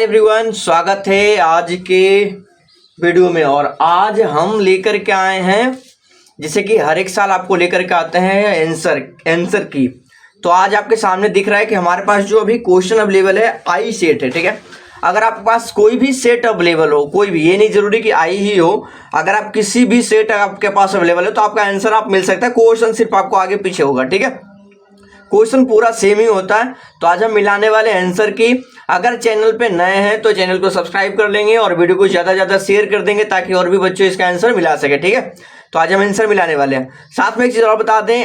Hi everyone, स्वागत है आज के वीडियो में। और आज हम लेकर के आए हैं, जैसे कि हर एक साल आपको लेकर के आते हैं आंसर की। तो आज आपके सामने दिख रहा है कि हमारे पास जो अभी क्वेश्चन अवेलेबल है आई सेट है। ठीक है, अगर आपके पास कोई भी सेट अवेलेबल हो, कोई भी, ये नहीं जरूरी कि आई ही हो, अगर आप किसी भी सेट आपके पास अवेलेबल है तो आपका आंसर आप मिल सकता है। क्वेश्चन सिर्फ आपको आगे पीछे होगा। ठीक है, क्वेश्चन पूरा सेम ही होता है। तो आज हम मिलाने वाले आंसर की। अगर चैनल पे नए हैं तो चैनल को सब्सक्राइब कर लेंगे और वीडियो को ज़्यादा से ज़्यादा शेयर कर देंगे ताकि और भी बच्चों इसका आंसर मिला सके। ठीक है, तो आज हम आंसर मिलाने वाले हैं। साथ में एक चीज़ और बता दें,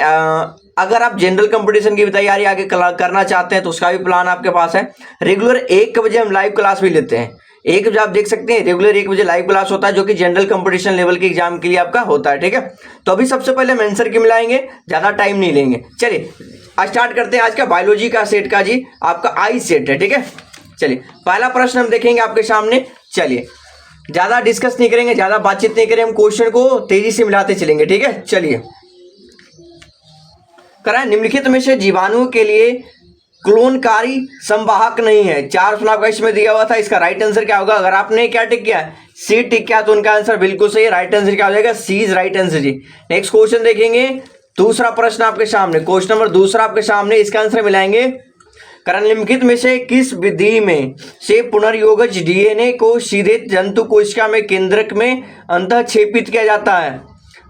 अगर आप जनरल कंपटीशन की भी तैयारी आगे करना चाहते हैं तो उसका भी प्लान आपके पास है। रेगुलर 1 बजे हम लाइव क्लास भी लेते हैं। 1 बजे आप देख सकते हैं, रेगुलर 1 बजे लाइव क्लास होता है जो कि जनरल कंपटीशन लेवल के एग्जाम के लिए आपका होता है। ठीक है, तो अभी सबसे पहले हम आंसर की मिलाएंगे, ज़्यादा टाइम नहीं लेंगे। चलिए स्टार्ट करते हैं आज का बायोलॉजी का सेट का जी, आपका आई सेट है। ठीक है, चलिए पहला प्रश्न हम देखेंगे आपके सामने। चलिए ज़्यादा डिस्कस नहीं करेंगे, ज़्यादा बातचीत नहीं करेंगे, हम क्वेश्चन को तेजी से मिलाते चलेंगे। ठीक है, चलिए करें। निम्नलिखित में से जीवाणुओं के लिए क्लोनकारी संवाहक नहीं है। 4 ऑप्शन आपका इसमें दिया हुआ था, इसका राइट आंसर क्या होगा? अगर आपने क्या टिक किया, सी टिक किया, तो उनका आंसर बिल्कुल सही है। राइट आंसर क्या हो जाएगा? सी इज राइट आंसर जी। नेक्स्ट क्वेश्चन देखेंगे, दूसरा प्रश्न आपके सामने, क्वेश्चन नंबर दूसरा आपके सामने, इसका आंसर मिलाएंगे। कारण निम्नलिखित में से किस विधि में से पुनर्योगज डीएनए को सीधे जंतु कोशिका में केंद्रक में अंतःक्षेपित किया जाता है?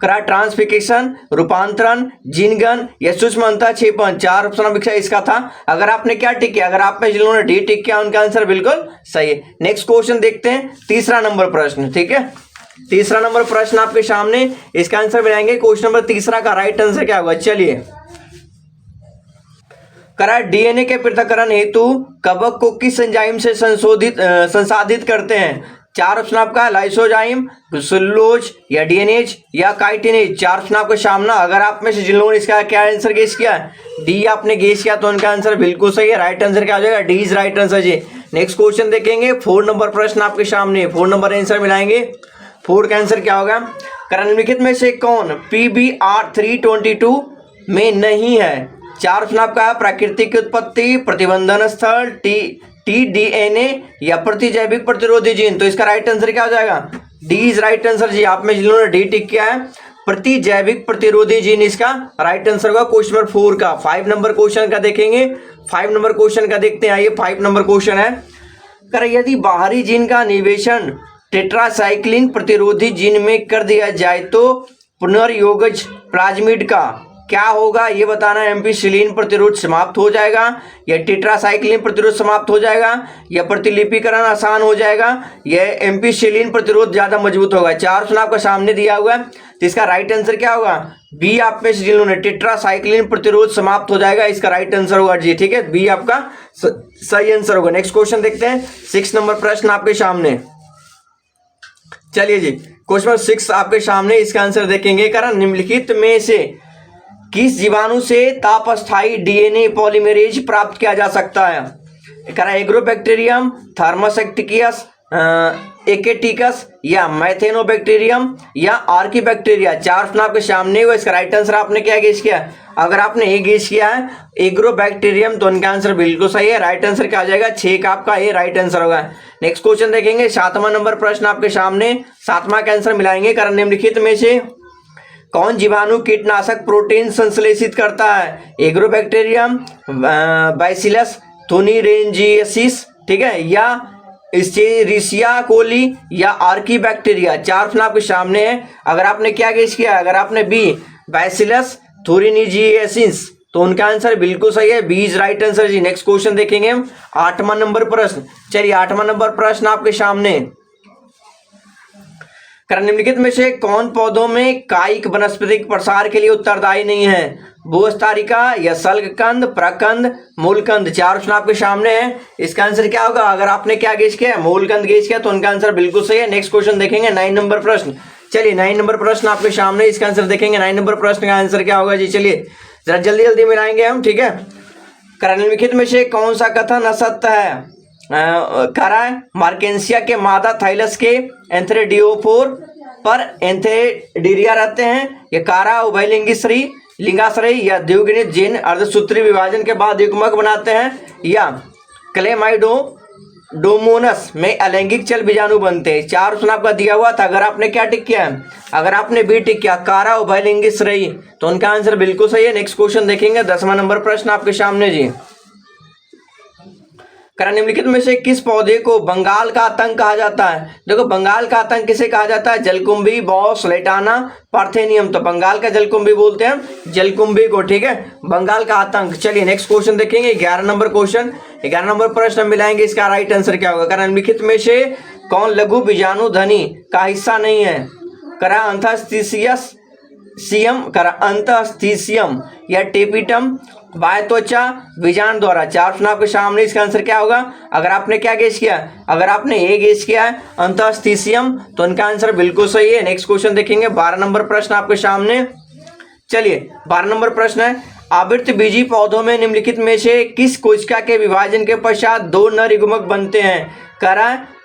करा ट्रांसफिकेशन, रूपांतरण, जीनगन या सूक्ष्म अंतःक्षेपण। 4 ऑप्शन इसका था। अगर आपने क्या टिक किया, अगर आप में जिन्होंने डी टिक किया उनका आंसर बिल्कुल सही है। नेक्स्ट क्वेश्चन देखते हैं, तीसरा नंबर प्रश्न। ठीक है, तीसरा नंबर प्रश्न आपके सामने, इसका आंसर मिलाएंगे। क्वेश्चन नंबर तीसरा का राइट आंसर क्या होगा? चलिए करा डीएनए के पृथक्करण हेतु कवक को किस एंजाइम से संसाधित करते हैं? 4 ऑप्शन आपका, लाइसोजाइम, सेलुलोज या डीएनएज या काइटिनेज। 4 ऑप्शन आपके सामने। अगर आप में से जिन लोगों ने इसका क्या आंसर गेस किया, डी आपने गेस किया, तो उनका आंसर बिल्कुल सही है। राइट आंसर क्या हो जाएगा? डी इज राइट आंसर जी। नेक्स्ट क्वेश्चन देखेंगे, 4 नंबर प्रश्न आपके सामने, 4 नंबर आंसर मिलाएंगे। 4 का आंसर क्या होगा? कारण निम्नलिखित में से कौन PBR 322 में नहीं है? 4 ऑप्शन आपका, प्राकृतिक उत्पत्ति, प्रतिबंधन स्थल, टीडीएनए या प्रतिजैविक प्रतिरोधी जीन। तो इसका राइट आंसर क्या हो जाएगा? डी इज राइट आंसर जी। आप में जिन्होंने डी टिक किया है, प्रतिजैविक प्रतिरोधी जीन इसका राइट आंसर होगा। क्वेश्चन नंबर 4 का। 5 नंबर क्वेश्चन का देखेंगे, 5 नंबर क्वेश्चन का देखते हैं। आइए 5 नंबर क्वेश्चन है, कर यदि बाहरी जीन का निवेशन टेट्रासाइक्लिन प्रतिरोधी जीन में कर दिया जाए तो पुनर्योगज प्लाज्मिड का क्या होगा? ये बताना है। एम्पिसिलिन प्रतिरोध समाप्त हो जाएगा या टेट्रासाइक्लिन प्रतिरोध समाप्त हो जाएगा या प्रतिलिपिकरण आसान हो जाएगा या एम्पिसिलिन प्रतिरोध ज्यादा मजबूत होगा। 4 ऑप्शन आपका सामने दिया हुआ है, तो इसका राइट आंसर क्या होगा? बी आप में से जिन्होंने टेट्रासाइक्लिन प्रतिरोध समाप्त हो जाएगा, इसका राइट आंसर होगा जी। ठीक है, बी आपका सही आंसर होगा। नेक्स्ट क्वेश्चन देखते हैं, 6 नंबर प्रश्न आपके सामने। चलिए जी, क्वेश्चन नंबर 6 आपके सामने, इसका आंसर देखेंगे। कारण निम्नलिखित में से किस जीवाणु से तापस्थायी डीएनए पॉलीमरेज प्राप्त किया जा सकता है? करा एग्रोबैक्टीरियम, थर्मोसेक्टिकियस, एकेटिकस या मैथेनोबैक्टीरियम या आर्कीबैक्टीरिया। 4 ऑप्शन आपके सामने हुआ, इसका राइट आंसर आपने क्या गेस किया? अगर आपने ए गेस किया है एग्रोबैक्टीरियम, तो उनका आंसर बिल्कुल सही है। राइट आंसर क्या आ जाएगा? 6 का आपका ए राइट आंसर होगा। नेक्स्ट क्वेश्चन देखेंगे, 7वां नंबर प्रश्न आपके सामने, 7वां का आंसर मिलाएंगे। कारण निम्नलिखित में से कौन जीवाणु कीटनाशक प्रोटीन संश्लेषित करता है? एग्रोबैक्टीरियम, बैसिलस थुनिरेंजियसिस, ठीक है, या एस्चेरिचिया कोली या आर्कीबैक्टीरिया। 4 ऑप्शन आपके सामने है। अगर आपने क्या गेस किया, अगर आपने बी बैसिलस थुरिनिजियसिस, तो उनका आंसर बिल्कुल सही है, बी इज राइट आंसर जी। नेक्स्ट क्वेश्चन देखेंगे हम, 8वां नंबर प्रश्न। चलिए 8वां नंबर प्रश्न आपके सामने, कारण निम्नलिखित में से कौन पौधों में कायिक वनस्पतिक प्रसार के लिए उत्तरदायी नहीं है? भूस्तारिका या सल्गकंद, प्रकंद, मूलकंद। 4 ऑप्शन आपके सामने है, इसका आंसर क्या होगा? अगर आपने क्या गेस किया, मूलकंद गेस किया, तो उनका आंसर बिल्कुल सही है। नेक्स्ट क्वेश्चन देखेंगे, 9 नंबर प्रश्न। चलिए 9 नंबर प्रश्न आपके सामने, इसका आंसर देखेंगे। 9 नंबर प्रश्न का आंसर क्या होगा जी? चलिए जरा जल्दी जल्दी मिलाएंगे हम। ठीक है, कारण निम्नलिखित में से कौन सा कथन असत्य है? करा मार्केंसिया के मादा थाइलस के एंथ्रेडियोफोर पर एंथेडिरिया रहते हैं, या कारा उभयलिंगी श्री लिंगाश्रय या द्विगुणित जीन अर्धसूत्री विभाजन के बाद युग्मक बनाते हैं, या क्लेमाइडो डोमोनस में अलैंगिक चल बीजाणु बनते हैं। 4 ऑप्शन आपका दिया हुआ था। अगर आपने क्या टिक किया है, अगर आपने बी टिक किया कारा उभयलिंगी श्रेयी, तो उनका आंसर बिल्कुल सही है। नेक्स्ट क्वेश्चन देखेंगे 10वां नंबर प्रश्न आपके सामने जी। निम्नलिखित में से किस पौधे को बंगाल का आतंक कहा जाता है? देखो बंगाल का आतंक किसे कहा जाता है? जलकुंभी, बॉस, लेटाना, पार्थेनियम। तो बंगाल का जलकुंभी बोलते हैं जलकुंभी को, ठीक है, बंगाल का आतंक। चलिए नेक्स्ट क्वेश्चन देखेंगे 11 नंबर क्वेश्चन। 11 नंबर प्रश्न मिलाएंगे, इसका राइट आंसर क्या होगा? निम्नलिखित में से कौन लघु बीजाणु ध्वनि का हिस्सा नहीं है? अंतःस्थिशियस सीएम अंतःस्थिशियम या टेपिटम बाय त्वचा बीजाणु द्वारा। 4 ऑप्शन आपके सामने, इसका आंसर क्या होगा? अगर आपने क्या गेस किया, अगर आपने ए गेस किया है अंतःस्थिशियम, तो इनका आंसर बिल्कुल सही है। नेक्स्ट क्वेश्चन देखेंगे 12 नंबर प्रश्न आपके सामने। चलिए 12 नंबर प्रश्न है, आवृत्त बीजी पौधों में निम्नलिखित में से किस कोशिका के विभाजन के पश्चात 2 नर युग्मक बनते हैं?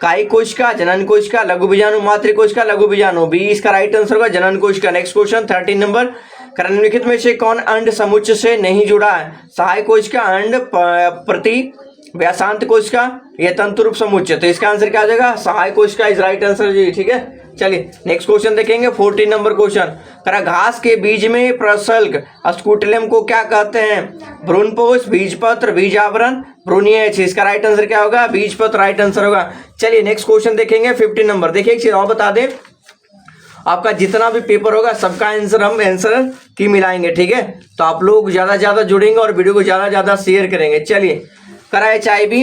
काई कोशिका, जनन कोशिका, लघु बीजाणु, मातृ कोशिका, लघु बीजाणु। बी इसका राइट आंसर होगा जनन कोशिका। नेक्स्ट क्वेश्चन 13 नंबर, निम्नलिखित में से कौन अंड समुच्चय से नहीं जुड़ा है? सहायक कोशिका, अंड, प्रति व्यासांत कोशिका या तंतुरूप समुच्चय। तो इसका आंसर क्या आ जाएगा? सहायक कोशिका इज राइट आंसर जी, ठीक है। चलिए नेक्स्ट क्वेश्चन देखेंगे 14 नंबर क्वेश्चन। घास के बीज में प्रसल्क स्कूटेलियम को क्या कहते हैं? भ्रूणपोष, बीजपत्र, बीज आवरण, भ्रूणीय। इसका राइट आंसर क्या होगा? बीजपत्र राइट आंसर होगा। चलिए नेक्स्ट क्वेश्चन देखेंगे 15 नंबर। देखिए एक चीज और बता दें, आपका जितना भी पेपर होगा सबका आंसर हम आंसर की मिलाएंगे, ठीक है। तो आप लोग ज्यादा ज्यादा जुड़ेंगे और वीडियो को ज्यादा ज्यादा शेयर करेंगे। चलिए HIV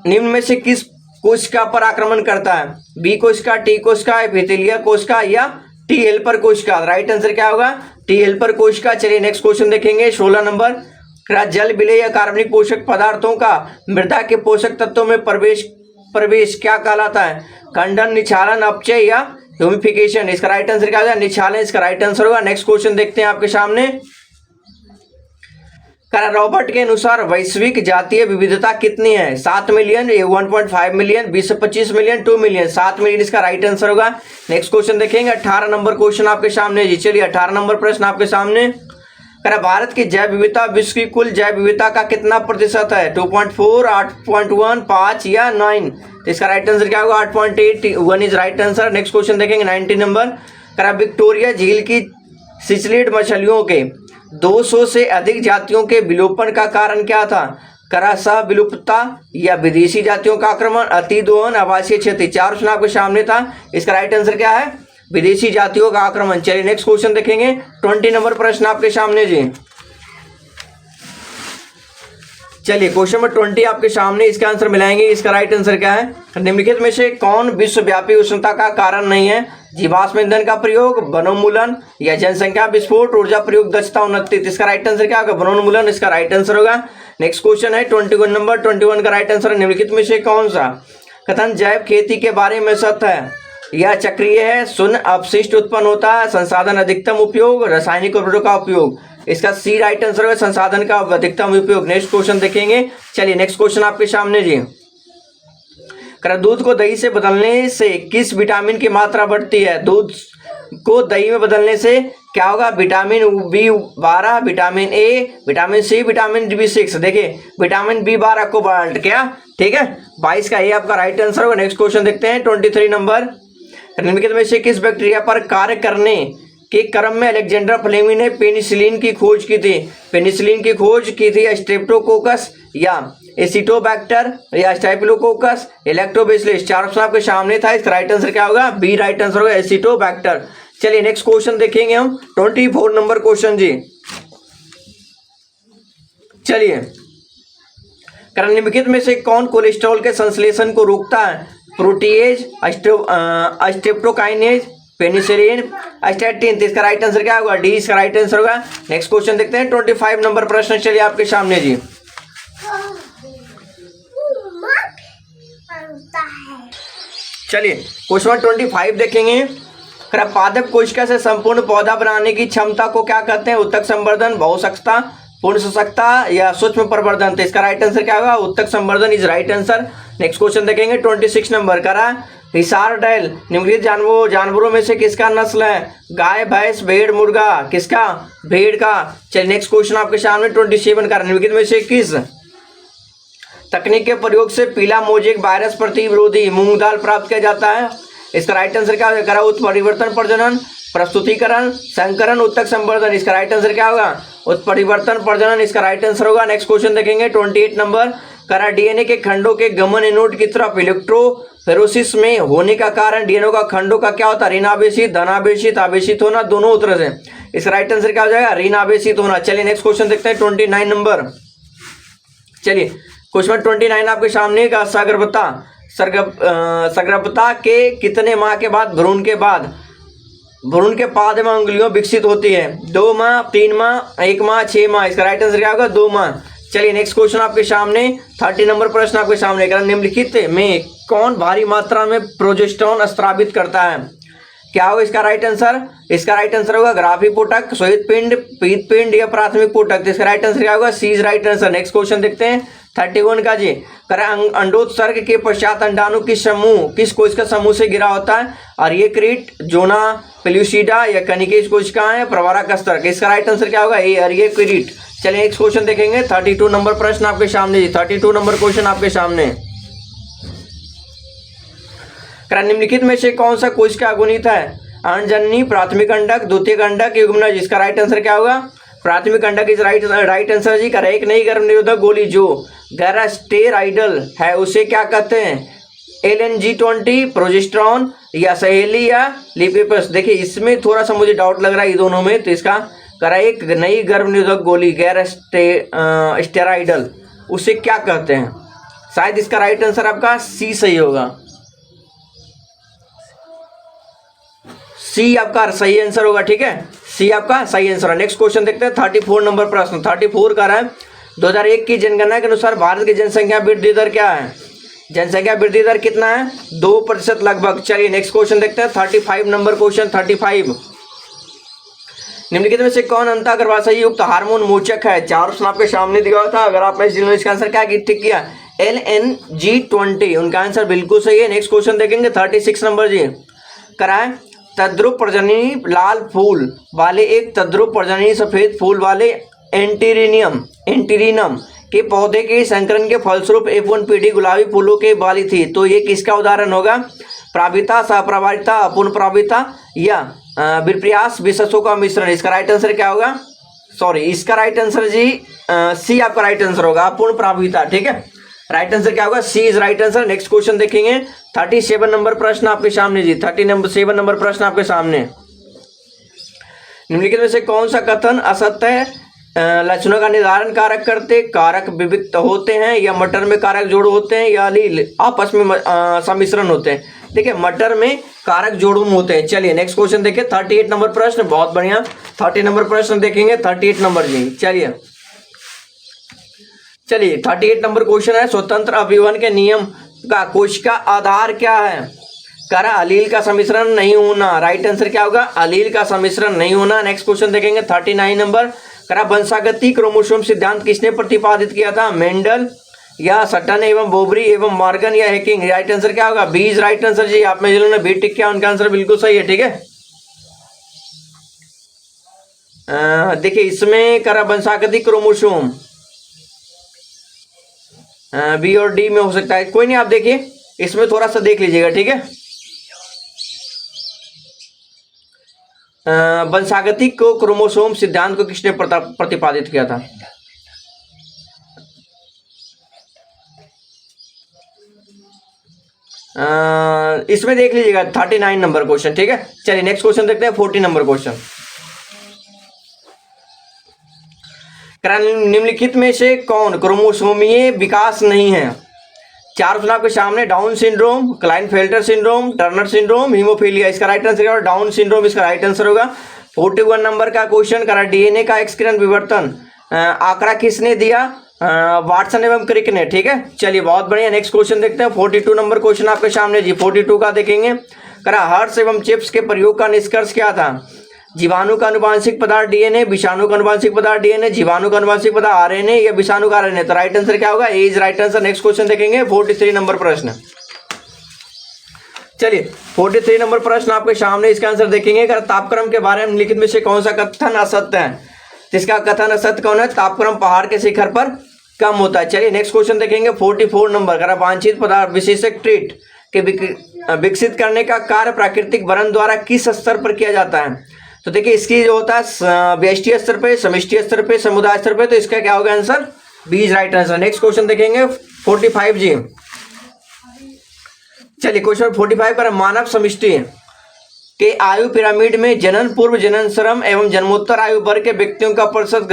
निम्न में से किस कोशिका पर आक्रमण करता है? बी कोशिका, टी कोशिका, एपिथेलियल कोशिका या टी हेल्पर कोशिका। राइट आंसर क्या होगा? टी हेल्पर कोशिका। चलिए नेक्स्ट क्वेश्चन देखेंगे 16 नंबर। जल विलेय या कार्बनिक पोषक पदार्थों का मृदा के पोषक तत्वों में प्रवेश क्या कहलाता है? खंडन, निक्षालन, अपचय या ह्यूमिफिकेशन। इसका राइट आंसर क्या होगा? निक्षालन इसका राइट आंसर होगा। नेक्स्ट क्वेश्चन देखते हैं आपके सामने। रॉबर्ट के अनुसार वैश्विक जातीय विविधता कितनी है? 7 मिलियन, 1.5 मिलियन, 20 से 25 मिलियन, 2 मिलियन। 7 मिलियन इसका राइट आंसर होगा। नेक्स्ट क्वेश्चन देखेंगे 18 नंबर क्वेश्चन आपके सामने जी। चलिए 18 नंबर प्रश्न आपके सामने। भारत की जैव विविधता विश्व की कुल जैव विविधता का कितना प्रतिशत है? 2.4, 8.1, 5 या 9। तो इसका राइट आंसर क्या होगा? 8.8, 1 is right answer. Next question देखेंगे 19 नंबर। विक्टोरिया झील की सिचलिड मछलियों के 200 से अधिक जातियों के विलोपन का कारण क्या था? सह विलुप्तता या विदेशी जातियों का आक्रमण, अतिदोहन, आवासीय क्षति। 4 ऑप्शन आपके सामने था। इसका राइट आंसर क्या है? विदेशी जातियों का आक्रमण। चलिए नेक्स्ट क्वेश्चन देखेंगे 20 नंबर प्रश्न आपके सामने जी। चलिए क्वेश्चन नंबर 20 आपके सामने, इसका आंसर मिलाएंगे। इसका राइट आंसर क्या है? निम्नलिखित में से कौन विश्वव्यापी उष्णता का कारण नहीं है? जीवाश्म ईंधन का प्रयोग, वनोन्मूलन या जनसंख्या विस्फोट, ऊर्जा प्रयोग दक्षता उन्नति। इसका राइट आंसर क्या होगा? वनोन्मूलन इसका राइट आंसर होगा। नेक्स्ट क्वेश्चन है 21 नंबर। 21 का राइट आंसर निम्नलिखित में से कौन सा कथन जैव खेती के बारे में सत्य है? यह चक्रीय है, शून्य अपशिष्ट उत्पन्न होता है, संसाधन अधिकतम उपयोग, रासायनिक उर्वरकों का उपयोग। इसका सी राइट आंसर होगा, संसाधन का अधिकतम उपयोग। नेक्स्ट क्वेश्चन देखेंगे। चलिए नेक्स्ट क्वेश्चन आपके सामने जी। दूध को दही से बदलने से किस विटामिन की मात्रा बढ़ती है? दूध को दही में बदलने से क्या होगा? Vitamin B12, vitamin A, vitamin C, vitamin B6। देखिए विटामिन B12 को बढ़ क्या, ठीक है। 22 का ए आपका राइट आंसर होगा। नेक्स्ट क्वेश्चन देखते हैं 23 नंबर। निम्नलिखित में से किस बैक्टीरिया पर कार्य करने के क्रम में अलेक्जेंडर फ्लेमिंग ने पेनिसिलिन की खोज की थी? पेनिसिलिन की खोज की थी स्ट्रेप्टोकोकस या एसिटोबैक्टर या स्टाइफिलोकोकस, इलेक्ट्रोबैसिलस। 4 ऑप्शन आपके सामने था। इसका राइट आंसर क्या होगा? बी राइट आंसर होगा, एसिटोबैक्टर। चलिए नेक्स्ट क्वेश्चन देखेंगे हम 24 नंबर क्वेश्चन जी। चलिए निम्नलिखित में से कौन कोलेस्ट्रॉल के संश्लेषण को रोकता है? Protease, streptokinase, penicillin, statin. इसका राइट आंसर क्या होगा? डी इसका राइट आंसर होगा। नेक्स्ट क्वेश्चन देखते हैं 25 नंबर प्रश्न। चलिए आपके सामने जी। चलिए क्वेश्चन 25 देखेंगे। पादप कोशिका से संपूर्ण पौधा बनाने की क्षमता को क्या कहते हैं? उत्तक संवर्धन, बहुसंख्यता, पूर्ण सशक्ता या सूक्ष्म प्रवर्धन। तो इसका राइट आंसर क्या होगा? उत्तक संवर्धन is right answer. Next question देखेंगे 26 नंबर। हिसारडेल निम्नलिखित जानवरों में से किसका नस्ल है? गाय, भैंस, भेड़, मुर्गा। किसका? भेड़ का। चलिए नेक्स्ट क्वेश्चन आपके सामने 27 का। निम्नलिखित में से किस तकनीक के प्रयोग से पीला मोजेक वायरस प्रतिरोधी मूंग दाल प्राप्त किया जाता है। इसका राइट आंसर क्या होगा? उत्परिवर्तन प्रजनन, प्रस्तुतिकरण, संकरण, उत्तक संवर्धन। इसका राइट आंसर क्या होगा? उत्परिवर्तन प्रजनन इसका राइट आंसर होगा। नेक्स्ट क्वेश्चन देखेंगे 28 नंबर। करा डीएनए के खंडों के गमन एनोड की तरफ इलेक्ट्रोफेरोसिस में होने का कारण डीएनए का खंडों का क्या होता है? ऋण आवेशित, धन आवेशित, आवेशित होना, दोनों उत्तर से। इसका राइट आंसर क्या हो जाएगा? ऋण आवेशित होना। चलिए नेक्स्ट क्वेश्चन देखते हैं 29 नंबर। चलिए क्वेश्चन 29 आपके सामने का सगर्भता के कितने माह के बाद भ्रूण के पाद में अंगुलियों विकसित होती है? 2 माह, 3 माह, 1 माह, 6 माह। इसका राइट आंसर क्या होगा? 2 माह। चलिए नेक्स्ट क्वेश्चन आपके सामने 30 नंबर प्रश्न आपके सामने। निम्नलिखित में कौन भारी मात्रा में प्रोजेस्टेरोन स्रावित करता है? क्या होगा इसका राइट आंसर? इसका राइट आंसर होगा ग्राफी पोटक, श्वेत पिंड, पीत पिंड या प्राथमिक पोटक। इसका राइट आंसर क्या होगा? C is right answer. Next question देखते हैं 31 का जी। अंडोत्सर्ग के पश्चात अंडाणु किस कोशिका समूह से घिरा होता है? अरियक्रीट, जोना, पेल्यूसिडा या कनिकेश कोशिकाएं, प्रवारा कस्तर। इसका राइट आंसर क्या होगा? ए अरियक्रीट। चलिए नेक्स्ट क्वेश्चन देखेंगे 32 नंबर प्रश्न आपके सामने जी। 32 नंबर क्वेश्चन आपके सामने। निम्नलिखित में से कौन सा कोशिका अगुणित है? अंडजननी, प्राथमिक अंडक, द्वितीयक अंडक, युग्मनज। इसका राइट आंसर क्या होगा? प्राथमिक अंडक इज राइट आंसर जी। एक नई गर्भ निरोधक गोली जो गैरास्टेराइडल है उसे क्या कहते हैं? LNG-20, प्रोजेस्टेरोन या सहेली या लिपिपस। देखिए इसमें थोड़ा सा मुझे डाउट लग रहा है ये दोनों में, तो इसका एक नई गर्भ निरोधक गोली गैरास्टेराइडल उसे क्या कहते हैं? शायद इसका राइट आंसर आपका सी सही होगा। सी आपका सही आंसर होगा, ठीक है, सी आपका सही आंसर है। नेक्स्ट क्वेश्चन देखते हैं 34 नंबर प्रश्न। 34 का है 2001 की जनगणना के अनुसार भारत की जनसंख्या वृद्धि दर क्या है? जनसंख्या वृद्धि दर कितना है? 2% लगभग। चलिए नेक्स्ट क्वेश्चन देखते हैं 35 नंबर क्वेश्चन। 35 निम्नलिखित में से कौन अंतःगर्भाशय युक्त हार्मोन मोचक है? 4 ऑप्शन आपके सामने दिया हुआ था। अगर आपने इसका आंसर क्या ठीक किया? LNG-20। उनका आंसर बिल्कुल सही है। नेक्स्ट क्वेश्चन देखेंगे 36 नंबर जी। कराए तद्रुप प्रजननी लाल फूल वाले एक तद्रुप प्रजननी सफेद फूल वाले एंटीरिनम के पौधे के संकरण के फलस्वरूप F1 पीढ़ी गुलाबी फूलों के वाली थी, तो ये किसका उदाहरण होगा? प्राविता, सहप्रवारिता, अपूर्ण प्राविता या विप्रयास विशेषों का मिश्रण। इसका राइट आंसर क्या होगा? सॉरी, इसका राइट आंसर जी सी आपका राइट आंसर होगा, अपूर्ण प्राविता। ठीक है, राइट आंसर क्या होगा? C is right answer. Next question देखेंगे 37 नंबर प्रश्न आपके सामने जी। 37 नंबर प्रश्न आपके सामने। निम्नलिखित में से कौन सा कथन असत्य है? लक्षणों का निर्धारण कारक करते कारक विविक्त होते हैं या मटर में कारक जोड़ होते हैं या अलील आपस में सम्मिश्रण होते हैं। देखिए मटर में कारक जोड़ूम होते हैं। चलिए नेक्स्ट क्वेश्चन देखिए 38 नंबर प्रश्न। बहुत बढ़िया, 30 नंबर प्रश्न देखेंगे 38 नंबर जी। चलिए 38 नंबर क्वेश्चन है स्वतंत्र अभिवन के नियम का कोशिका आधार क्या है? करा अलील का सम्मिश्रण नहीं होना। राइट आंसर क्या होगा? अलील का सम्मिश्रण नहीं होना। नेक्स्ट क्वेश्चन देखेंगे 39 नंबर। करा वंशागति क्रोमोसोम सिद्धांत किसने प्रतिपादित किया था? मेंडल या सटन एवं बोबरी एवं मॉर्गन या हैकिंग। राइट आंसर क्या होगा? बी इज राइट आंसर जी। आप में जिन्होंने बी टिक किया उनका आंसर बिल्कुल सही है। ठीक है, देखिए इसमें करा वंशागति क्रोमोसोम बी और डी में हो सकता है, कोई नहीं, आप देखिए इसमें थोड़ा सा देख लीजिएगा। ठीक है, वंशागति को क्रोमोसोम सिद्धांत को किसने प्रतिपादित किया था? इसमें देख लीजिएगा 39 नंबर क्वेश्चन। ठीक है, चलिए नेक्स्ट क्वेश्चन देखते हैं 40 नंबर क्वेश्चन। निम्नलिखित में से कौन क्रोमोसोमीय विकास नहीं है? 4 ऑप्शन आपके सामने। Down syndrome, Klinefelter syndrome, Turner syndrome, haemophilia. इसका राइट आंसर क्या होगा? डाउन सिंड्रोम इसका राइट आंसर होगा। 41 नंबर का क्वेश्चन करा डीएनए का एक्सक्रीन विवर्तन आंकड़ा किसने दिया? वाटसन एवं क्रिक ने। ठीक है, चलिए बहुत बढ़िया। नेक्स्ट क्वेश्चन देखते हैं 42 नंबर क्वेश्चन आपके सामने जी। 42 का देखेंगे करा हर्ष एवं चिप्स के प्रयोग का निष्कर्ष क्या था? जीवाणु का अनुवांशिक पदार्थ डीएनए, विषाणु का अनुवांशिक पदार्थ डीएनए, जीवाणु का अनुवांशिक पदार्थ आरएनए या विषाणु का आरएनए। तो राइट आंसर क्या होगा? A is right answer. Next question देखेंगे 43 नंबर प्रश्न। चलिए 43 नंबर प्रश्न आपके सामने। इसका आंसर देखेंगे तापक्रम के बारे में निम्नलिखित में से कौन सा कथन असत्य है? इसका कथन असत्य कौन है? तापक्रम पहाड़ के शिखर पर कम होता है। चलिए नेक्स्ट क्वेश्चन देखेंगे 44 नंबर। करा वांछित पदार्थ विशेषक ट्रीट के विकसित करने का कार्य प्राकृतिक वरण द्वारा किस स्तर पर किया जाता है? तो देखिए इसकी जो होता है व्यष्टि स्तर पे, समष्टि स्तर पे, समुदाय स्तर पे, तो इसका क्या होगा आंसर? बीज राइट आंसर। नेक्स्ट क्वेश्चन देखेंगे 45 जी। चलिए क्वेश्चन 45 पर मानव समष्टि के आयु पिरामिड में जनन पूर्व, जनन श्रम एवं जन्मोत्तर आयु वर्ग के व्यक्तियों का प्रतिशत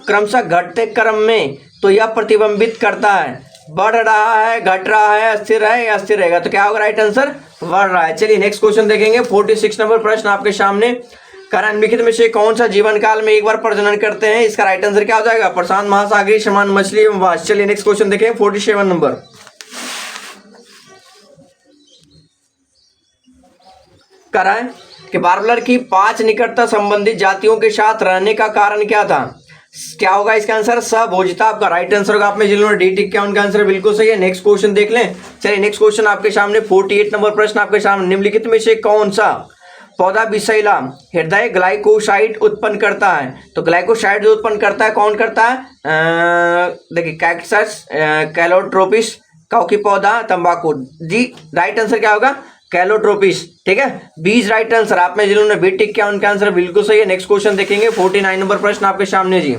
क्रमशः घटते क्रम में तो यह प्रतिबिंबित करता है बढ़ रहा है, घट रहा है, अस्थिर है या अस्थिर रहेगा? तो क्या होगा राइट आंसर? बढ़ रहा है। चलिए नेक्स्ट क्वेश्चन देखेंगे 46 नंबर प्रश्न आपके सामने। निम्नलिखित में से कौन सा जीवन काल में एक बार प्रजनन करते हैं? इसका राइट आंसर क्या हो जाएगा? प्रशांत महासागरीय, समान मछली एवं वास। चलिए नेक्स्ट क्वेश्चन देखें 47 नंबर। कराए कि बार्बलर की 5 निकटता संबंधित जातियों के साथ रहने का कारण क्या था? क्या होगा इसका आंसर? सभोजिता आपका राइट आंसर होगा। आपने जिन्होंने डी टिक किया उनका आंसर बिल्कुल सही है। नेक्स्ट क्वेश्चन देख लें। चलिए नेक्स्ट क्वेश्चन आपके सामने 48 नंबर प्रश्न आपके सामने। निम्नलिखित में से कौन सा पौधा विषैला हृदय ग्लाइकोसाइड उत्पन्न करता है? तो ग्लाइकोसाइड जो उत्पन्न करता है कौन करता है? देखिए कैक्टस, कैलोट्रोपिस, काउकी पौधा, तंबाकू। जी राइट आंसर क्या होगा? कैलोट्रोपिस। ठीक है, बीज राइट आंसर। आप में जिन्होंने बी टिक किया उनका आंसर बिल्कुल सही है। नेक्स्ट क्वेश्चन देखेंगे 49 नंबर प्रश्न आपके सामने जी।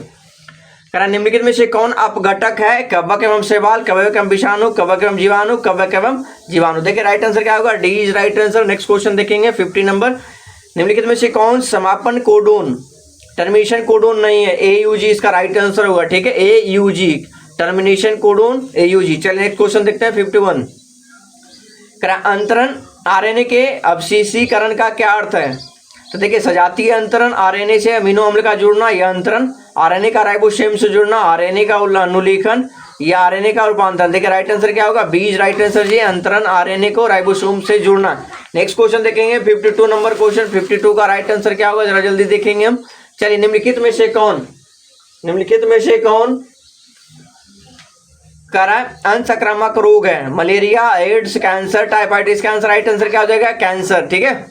निम्नलिखित में से कौन अपघटक है? कवक एवं शैवाल, कवक एवं विषाणु, कवक एवं जीवाणु, कवक एवं जीवाणु। देखिए राइट आंसर क्या होगा? D is right answer. Next question देखेंगे 50 नंबर। निम्नलिखित में से कौन समापन कोडोन, टर्मिनेशन कोडोन नहीं है? AUG इसका राइट आंसर होगा। ठीक है, AUG टर्मिनेशन कोडोन AUG। चलिए नेक्स्ट क्वेश्चन देखते हैं 51। अंतरण RNA के अवशेषीकरण का क्या अर्थ है? तो देखिए सजातीय अंतरण, RNA से अमीनो अम्ल का जुड़ना, यह अंतरण। RNA का राइबोसोम से जुड़ना, RNA का अनुलेखन या RNA का रूपांतरण। देखिए राइट आंसर क्या होगा? बीज राइट आंसर जी, अंतरण RNA को राइबोसोम से जुड़ना। नेक्स्ट क्वेश्चन देखेंगे 52 नंबर क्वेश्चन। 52 का राइट आंसर क्या होगा जरा जल्दी देखेंगे हम। चलिए निम्नलिखित में से कौन अनसंक्रामक रोग है? Malaria, AIDS, cancer, typhoid. इसका आंसर राइट आंसर क्या हो जाएगा? कैंसर। ठीक है,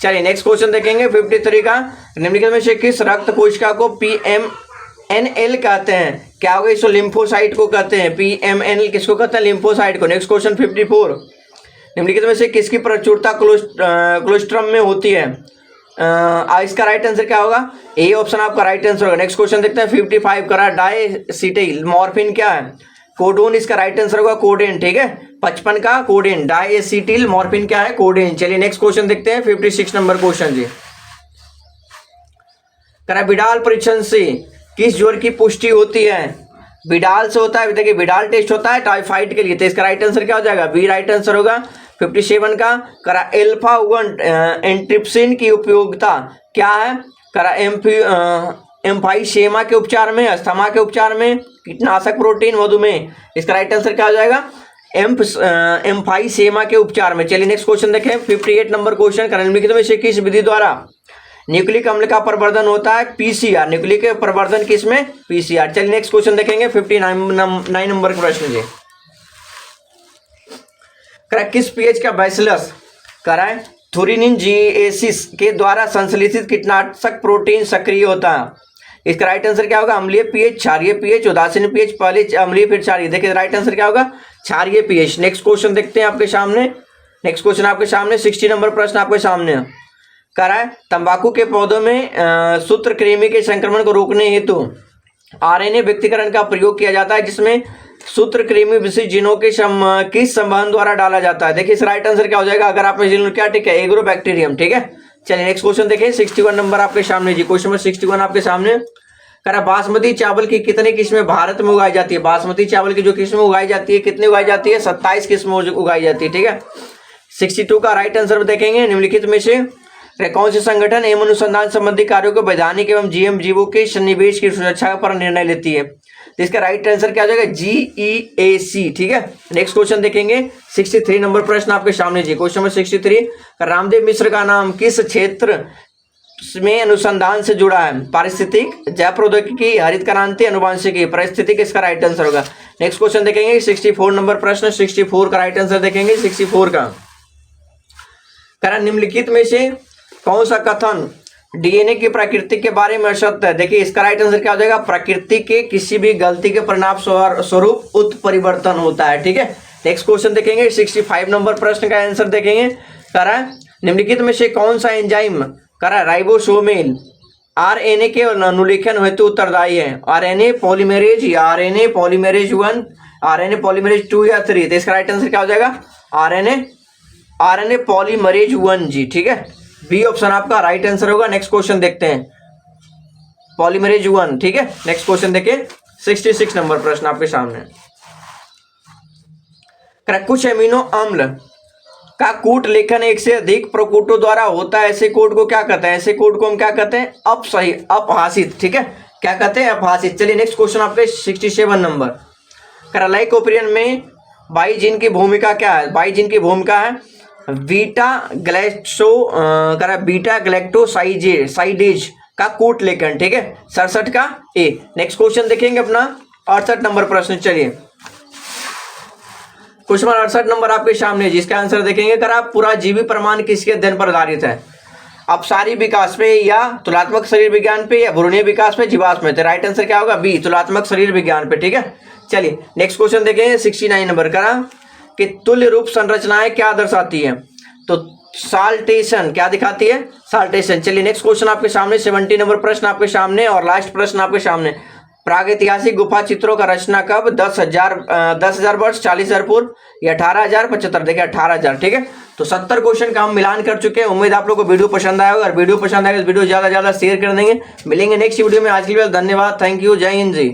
चलिए नेक्स्ट क्वेश्चन देखेंगे 53 का। निम्नलिखित में से किस रक्त कोशिका को PMNL कहते हैं? क्या होगा? इसको लिम्फोसाइट को कहते हैं। PMNL किसको कहते हैं? लिम्फोसाइट को। Next question 54। निम्नलिखित में से किसकी प्रचुरता कोलोस्ट्रम में होती है? इसका राइट आंसर क्या होगा? ए ऑप्शन आपका राइट आंसर होगा। नेक्स्ट क्वेश्चन देखते हैं 55 का। डायसिटाइल मॉर्फिन क्या है? कोडोन इसका राइट आंसर होगा कोडेन। ठीक है, 55 का कोडेन। डायएसिटिल मॉर्फिन क्या है? कोडेन। चलिए नेक्स्ट क्वेश्चन देखते हैं 56 नंबर क्वेश्चन जी। बिडाल परीक्षण से किस ज्वर की पुष्टि होती है? बिडाल से होता है। देखिए बिडाल टेस्ट होता है टाइफाइड के लिए, तो इसका राइट आंसर क्या हो जाएगा? बी राइट आंसर होगा। 57 का अल्फा-1 एंट्रिप्सिन की उपयोगिता क्या है? एम्फाइसेमा के उपचार में, अस्थमा के उपचार में, कीटनाशक, प्रोटीन, मधुमेह। इसका राइट आंसर क्या हो जाएगा? एम्फाइसेमा के उपचार में। चलिए नेक्स्ट क्वेश्चन देखें 58 नंबर क्वेश्चन। निम्नलिखित में से किस विधि द्वारा न्यूक्लिक अम्ल का प्रवर्धन होता है? PCR। न्यूक्लिक प्रवर्धन किसमें? PCR। चलिए नेक्स्ट क्वेश्चन देखेंगे 59 नंबर प्रश्न जी। किस पीएच का बैसिलस थुरिनिन जिएसिस के द्वारा संश्लेषित कीटनाशक प्रोटीन सक्रिय होता है? इसका राइट आंसर क्या होगा? अम्लीय पीएच, क्षारीय पीएच, उदासीन पीएच, पहले अम्लीय फिर क्षारीय। देखिए राइट आंसर क्या होगा? क्षारीय पीएच। नेक्स्ट क्वेश्चन देखते हैं आपके सामने। नेक्स्ट क्वेश्चन आपके सामने 60 नंबर प्रश्न आपके सामने तंबाकू के पौधों में सूत्रकृमि के संक्रमण को रोकने हेतु RNA व्यक्तिकरण का प्रयोग किया जाता है, जिसमें सूत्रकृमि विशिष्ट जीनों के किस संबंध द्वारा डाला जाता है? देखिए इस राइट आंसर क्या हो जाएगा? अगर आप में जीन क्या ठीक है? एग्रोबैक्टीरियम। ठीक है, चलिए नेक्स्ट क्वेश्चन देखें 61 नंबर आपके सामने जी। क्वेश्चन नंबर 61 आपके सामने बासमती चावल की कितनी किस्में भारत में उगाई जाती है? बासमती चावल की जो किस्में उगाई जाती है कितनी उगाई जाती है? 27 किस्में उगाई जाती है। ठीक है, 62 का राइट आंसर देखेंगे। निम्नलिखित में से कौन से संगठन एवं अनुसंधान संबंधी कार्यों को वैधानिक एवं GM जीवों के सन्निवेश की सुरक्षा पर निर्णय लेती है? तो इसका राइट आंसर क्या हो जाएगा? GEAC। ठीक है, नेक्स्ट क्वेश्चन देखेंगे 63 नंबर प्रश्न आपके सामने जी। क्वेश्चन नंबर 63 रामदेव मिश्र का नाम किस क्षेत्र में अनुसंधान से जुड़ा है? पारिस्थितिक, जैव प्रौद्योगिकी, हरित क्रांति, अनुवांशिकी। पारिस्थितिक इसका राइट आंसर होगा। नेक्स्ट क्वेश्चन देखेंगे 64 नंबर प्रश्न। 64 का राइट आंसर देखेंगे 64 का। निम्नलिखित में से कौन सा कथन डीएनए की प्रकृति के बारे में असत्य है। देखिए इसका राइट आंसर क्या हो जाएगा, प्रकृति के किसी भी गलती के परिणाम स्वरूप उत्परिवर्तन होता है। ठीक है, नेक्स्ट क्वेश्चन देखेंगे 65 नंबर प्रश्न का आंसर देखेंगे। करा निम्नलिखित में से कौन सा एंजाइम करा राइबोसोमेल आरएनए के अनुलेखन हेतु उत्तरदायी है, आरएनए पॉलीमरेज या आरएनए पॉलीमरेज 1, आरएनए पॉलीमरेज 2 या 3। तो इसका राइट आंसर क्या हो जाएगा, आरएनए पॉलीमरेज 1 जी। ठीक है, बी ऑप्शन आपका राइट आंसर होगा। नेक्स्ट क्वेश्चन देखते हैं, पॉलीमरेज 1। ठीक है, नेक्स्ट क्वेश्चन देखिए 66 नंबर प्रश्न आपके सामने। कुछ अमीनो अम्ल का कूट लेखन एक से अधिक प्रकूटों द्वारा होता है, ऐसे कोड को क्या कहते हैं, ऐसे कोड को हम क्या कहते हैं, अपहासित। ठीक है, क्या कहते हैं, अपहासित। चलिए नेक्स्ट क्वेश्चन आपके 67 नंबर। लाइकोपीरियन में बाइजीन की भूमिका क्या है, बाइजीन की भूमिका है बीटा ग्लैक्टोसाइडेज का कूट लेखन। ठीक है, 67 का ए। नेक्स्ट क्वेश्चन देखेंगे अपना 68 नंबर प्रश्न। चलिए क्वेश्चन 68 नंबर आपके सामने, जिसका आंसर देखेंगे पूरा जीवी प्रमाण किसके अध्ययन पर आधारित है, अपसारी विकास पे या तुलनात्मक शरीर विज्ञान पे या भ्रूणीय विकास पे, जीवाश्म में। तो राइट आंसर क्या होगा, बी तुलनात्मक शरीर विज्ञान पे। ठीक है, चलिए नेक्स्ट क्वेश्चन देखेंगे 69 नंबर कि तुल्य रूप संरचनाएं क्या दर्शाती है, तो साल्टेशन क्या दिखाती है, साल्टेशन। चलिए नेक्स्ट क्वेश्चन आपके सामने 70 नंबर प्रश्न आपके सामने और लास्ट प्रश्न आपके सामने। प्रागैतिहासिक गुफा चित्रों का रचना कब, 10,000 वर्ष, 40,000 पूर्व या 18,075। देखिए 18,000। ठीक है, तो 70 क्वेश्चन का हम मिलान कर चुके हैं। उम्मीद आप लोगों को वीडियो पसंद आया होगा। अगर वीडियो पसंद आएगा तो वीडियो ज्यादा से ज्यादा शेयर कर देंगे। मिलेंगे नेक्स्ट वीडियो में। आज के लिए धन्यवाद, थैंक यू, जय हिंद जी।